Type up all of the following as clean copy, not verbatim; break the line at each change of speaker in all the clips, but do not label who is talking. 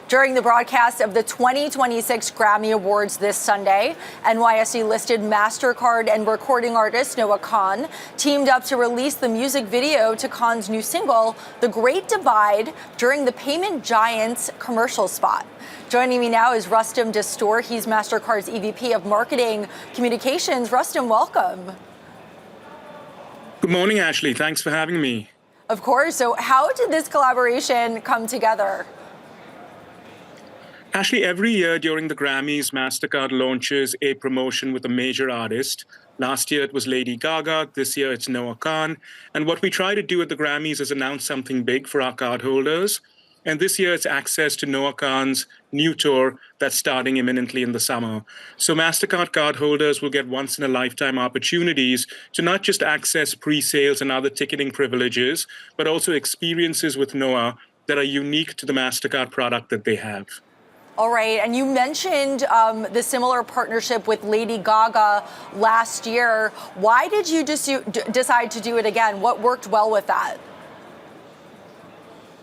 During the broadcast of the 2026 Grammy Awards this Sunday, NYSE listed MasterCard and recording artist Noah Kahan teamed up to release the music video to Kahan's new single, The Great Divide, during the payment giant's commercial spot. Joining me now is Rustam Dastur. He's MasterCard's EVP of Marketing Communications. Rustam, welcome.
Good morning, Ashley. Thanks for having me.
Of course. So how did this collaboration come together?
Ashley, every year during the Grammys, MasterCard launches a promotion with a major artist. Last year it was Lady Gaga. This year it's Noah Kahan. And what we try to do at the Grammys is announce something big for our cardholders. And this year it's access to Noah Kahan's new tour that's starting imminently in the summer. So MasterCard cardholders will get once-in-a-lifetime opportunities to not just access pre-sales and other ticketing privileges, but also experiences with Noah that are unique to the MasterCard product that they have.
All right, and you mentioned the similar partnership with Lady Gaga last year. Why did you decide to do it again? What worked well with that?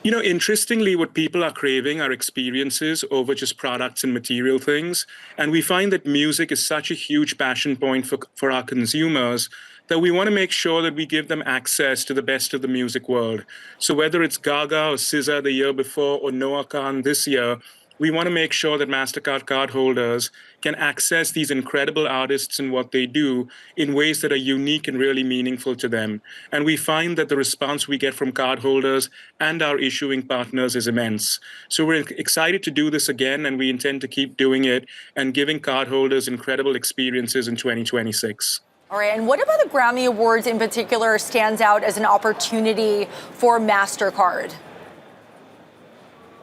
You know, interestingly, what people are craving are experiences over just products and material things. And we find that music is such a huge passion point for our consumers that we want to make sure that we give them access to the best of the music world. So whether it's Gaga or SZA the year before or Noah Kahan this year, we want to make sure that MasterCard cardholders can access these incredible artists and what they do in ways that are unique and really meaningful to them. And we find that the response we get from cardholders and our issuing partners is immense. So we're excited to do this again, and we intend to keep doing it and giving cardholders incredible experiences in 2026.
All right, and what about the Grammy Awards in particular stands out as an opportunity for MasterCard?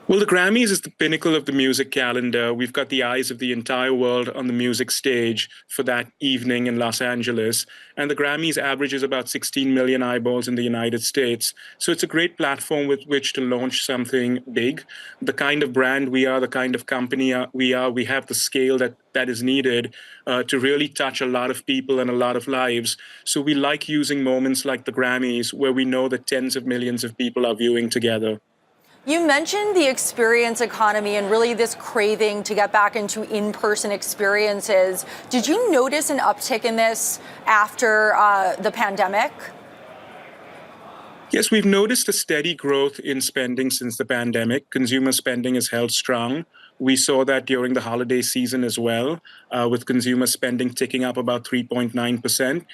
Well, the Grammys is the pinnacle of the music calendar. We've got the eyes of the entire world on the music stage for that evening in Los Angeles. And the Grammys averages about 16 million eyeballs in the United States. So it's a great platform with which to launch something big. The kind of brand we are, the kind of company we are, we have the scale that is needed to really touch a lot of people and a lot of lives. So we like using moments like the Grammys where we know that tens of millions of people are viewing together.
You mentioned the experience economy and really this craving to get back into in-person experiences. Did you notice an uptick in this after the pandemic?
Yes, we've noticed a steady growth in spending since the pandemic. Consumer spending has held strong. We saw that during the holiday season as well, with consumer spending ticking up about 3.9%.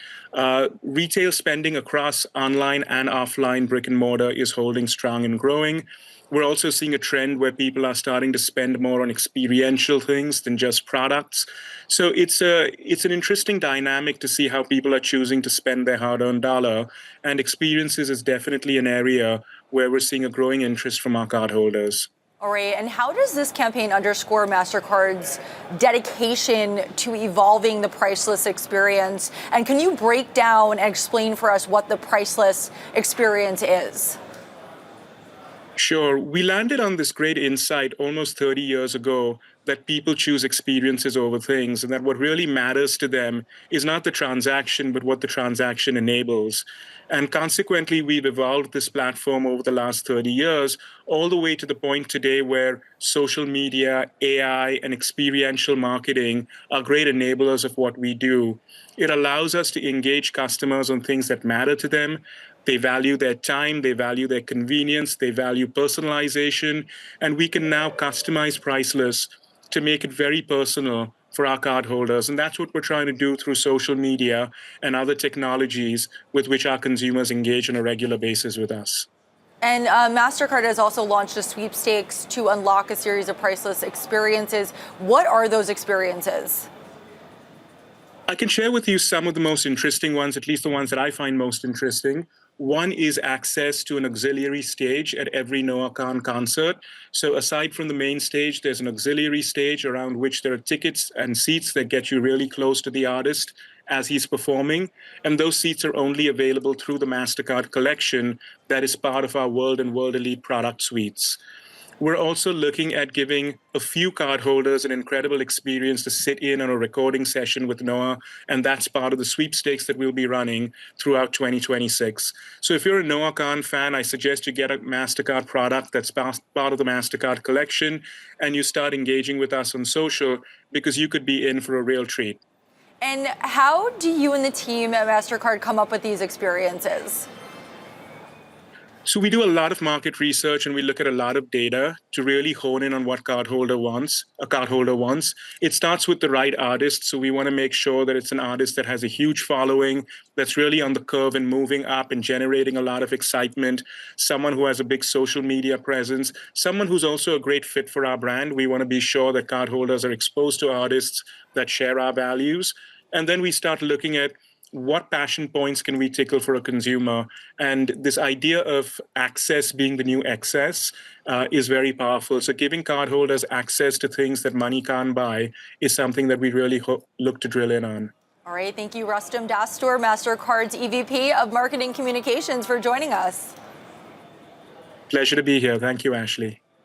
Retail spending across online and offline brick and mortar is holding strong and growing. We're also seeing a trend where people are starting to spend more on experiential things than just products. So it's an interesting dynamic to see how people are choosing to spend their hard-earned dollar. And experiences is definitely an area where we're seeing a growing interest from our cardholders.
All right, and how does this campaign underscore MasterCard's dedication to evolving the priceless experience? And can you break down and explain for us what the priceless experience is?
Sure. We landed on this great insight almost 30 years ago that people choose experiences over things, and that what really matters to them is not the transaction, but what the transaction enables. And consequently, we've evolved this platform over the last 30 years, all the way to the point today where social media, AI, and experiential marketing are great enablers of what we do. It allows us to engage customers on things that matter to them. They value their time, they value their convenience, they value personalization, and we can now customize Priceless to make it very personal for our cardholders. And that's what we're trying to do through social media and other technologies with which our consumers engage on a regular basis with us.
And MasterCard has also launched a sweepstakes to unlock a series of priceless experiences. What are those experiences?
I can share with you some of the most interesting ones, at least the ones that I find most interesting. One is access to an auxiliary stage at every Noah Kahan concert. So aside from the main stage, there's an auxiliary stage around which there are tickets and seats that get you really close to the artist as he's performing. And those seats are only available through the MasterCard collection that is part of our World and World Elite product suites. We're also looking at giving a few cardholders an incredible experience to sit in on a recording session with Noah, and that's part of the sweepstakes that we'll be running throughout 2026. So if you're a Noah Kahan fan, I suggest you get a MasterCard product that's part of the MasterCard collection, and you start engaging with us on social because you could be in for a real treat.
And how do you and the team at MasterCard come up with these experiences?
So we do a lot of market research and we look at a lot of data to really hone in on what a cardholder wants. It starts with the right artist. So we want to make sure that it's an artist that has a huge following, that's really on the curve and moving up and generating a lot of excitement, someone who has a big social media presence, someone who's also a great fit for our brand. We want to be sure that cardholders are exposed to artists that share our values. And then we start looking at what passion points can we tickle for a consumer? And this idea of access being the new excess is very powerful. So giving cardholders access to things that money can't buy is something that we really look to drill in on.
All right, thank you, Rustam Dastur, MasterCard's EVP of Marketing Communications, for joining us.
Pleasure to be here. Thank you, Ashley.